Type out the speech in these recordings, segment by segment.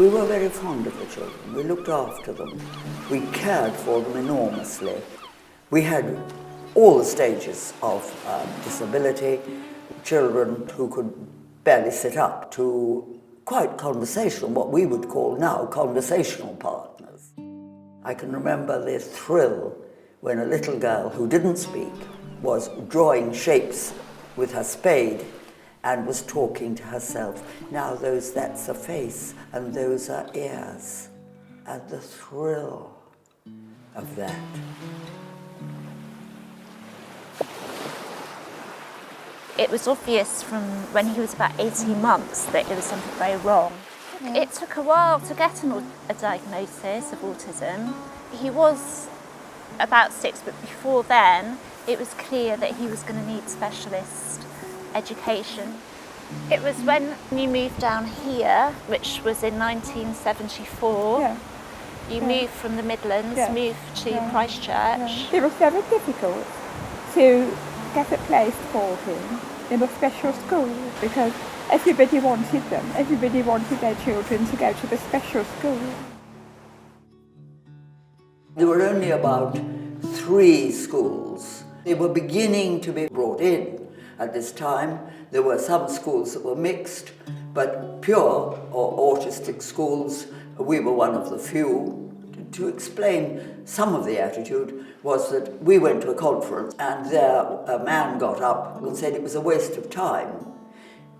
We were very fond of the children. We looked after them. We cared for them enormously. We had all the stages of disability, children who could barely sit up to quite conversational, what we would call now conversational partners. I can remember the thrill when a little girl who didn't speak was drawing shapes with her spade and was talking to herself. Now that's a face and those are ears, and the thrill of that. It was obvious from when he was about 18 months that there was something very wrong. It took a while to get a diagnosis of autism. He was about 6, but before then it was clear that he was going to need specialist education. It was when you moved down here, which was in 1974. Yeah. You moved from the Midlands, moved to Christchurch. It was very difficult to get a place for him in a special school because everybody wanted them. Everybody wanted their children to go to the special school. There were only about 3 schools. They were beginning to be brought in at this time. There were some schools that were mixed, but pure or autistic schools, we were one of the few. To explain some of the attitude was that we went to a conference and there a man got up and said it was a waste of time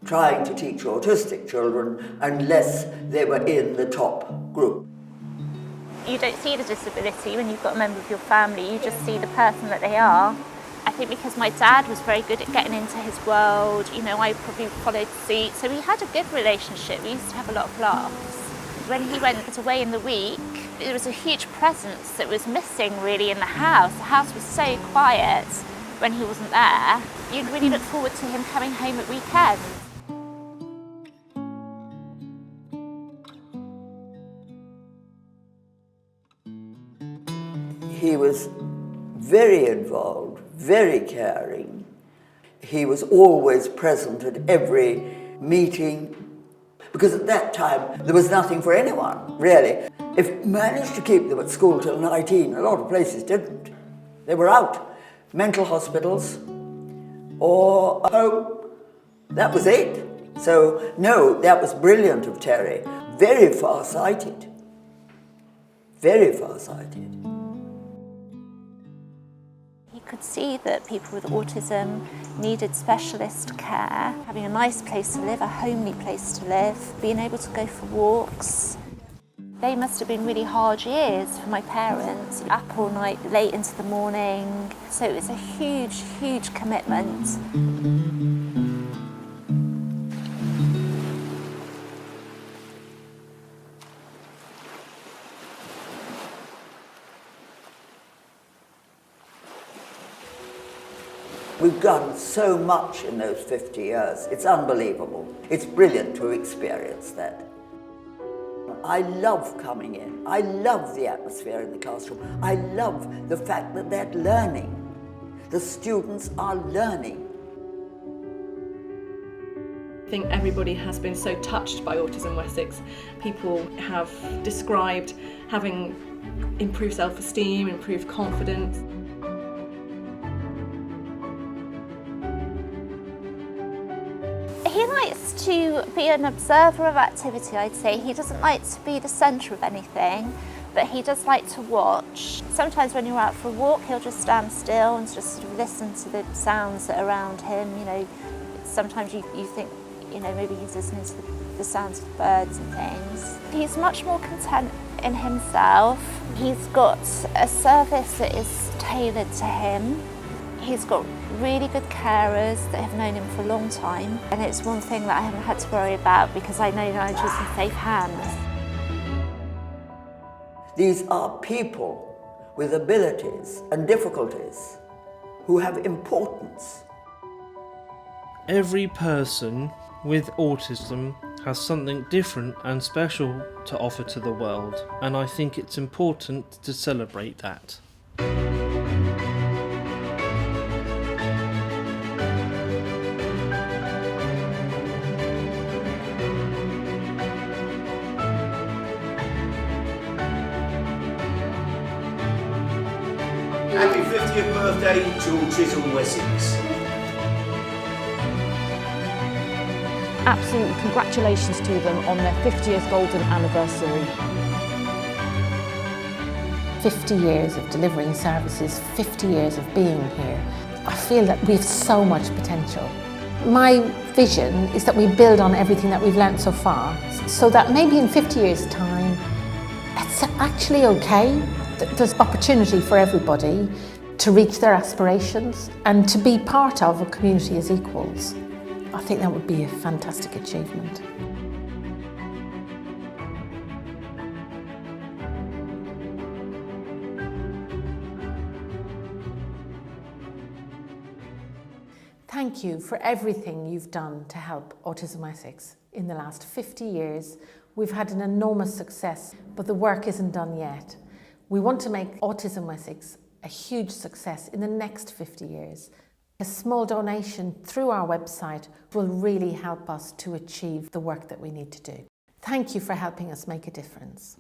trying to teach autistic children unless they were in the top group. You don't see the disability when you've got a member of your family, you just see the person that they are. I think because my dad was very good at getting into his world, I probably followed suit, so we had a good relationship. We used to have a lot of laughs. When he went away in the week, there was a huge presence that was missing really in the house. The house was so quiet when he wasn't there. You'd really look forward to him coming home at weekends. He was very involved, very caring. He was always present at every meeting, because at that time there was nothing for anyone, really. If managed to keep them at school till 19, a lot of places didn't. They were out, mental hospitals or home. That was it. So, no, that was brilliant of Terry. Very far-sighted. Very far-sighted. You could see that people with autism needed specialist care, having a nice place to live, a homely place to live, being able to go for walks. They must have been really hard years for my parents, up all night, late into the morning. So it was a huge, huge commitment. We've done so much in those 50 years. It's unbelievable. It's brilliant to experience that. I love coming in. I love the atmosphere in the classroom. I love the fact that they're learning. The students are learning. I think everybody has been so touched by Autism Wessex. People have described having improved self-esteem, improved confidence. He likes to be an observer of activity, I'd say. He doesn't like to be the centre of anything, but he does like to watch. Sometimes when you're out for a walk, he'll just stand still and just sort of listen to the sounds that are around him. Sometimes you think, maybe he's listening to the sounds of birds and things. He's much more content in himself. He's got a service that is tailored to him. He's got really good carers that have known him for a long time, and it's one thing that I haven't had to worry about because I know Nigel's in safe hands. These are people with abilities and difficulties who have importance. Every person with autism has something different and special to offer to the world, and I think it's important to celebrate that. Happy 50th birthday to Autism Wessex. Absolute congratulations to them on their 50th golden anniversary. 50 years of delivering services, 50 years of being here. I feel that we have so much potential. My vision is that we build on everything that we've learnt so far, so that maybe in 50 years' time, it's actually okay. There's opportunity for everybody to reach their aspirations and to be part of a community as equals. I think that would be a fantastic achievement. Thank you for everything you've done to help Autism Wessex. In the last 50 years, we've had an enormous success, but the work isn't done yet. We want to make Autism Wessex a huge success in the next 50 years. A small donation through our website will really help us to achieve the work that we need to do. Thank you for helping us make a difference.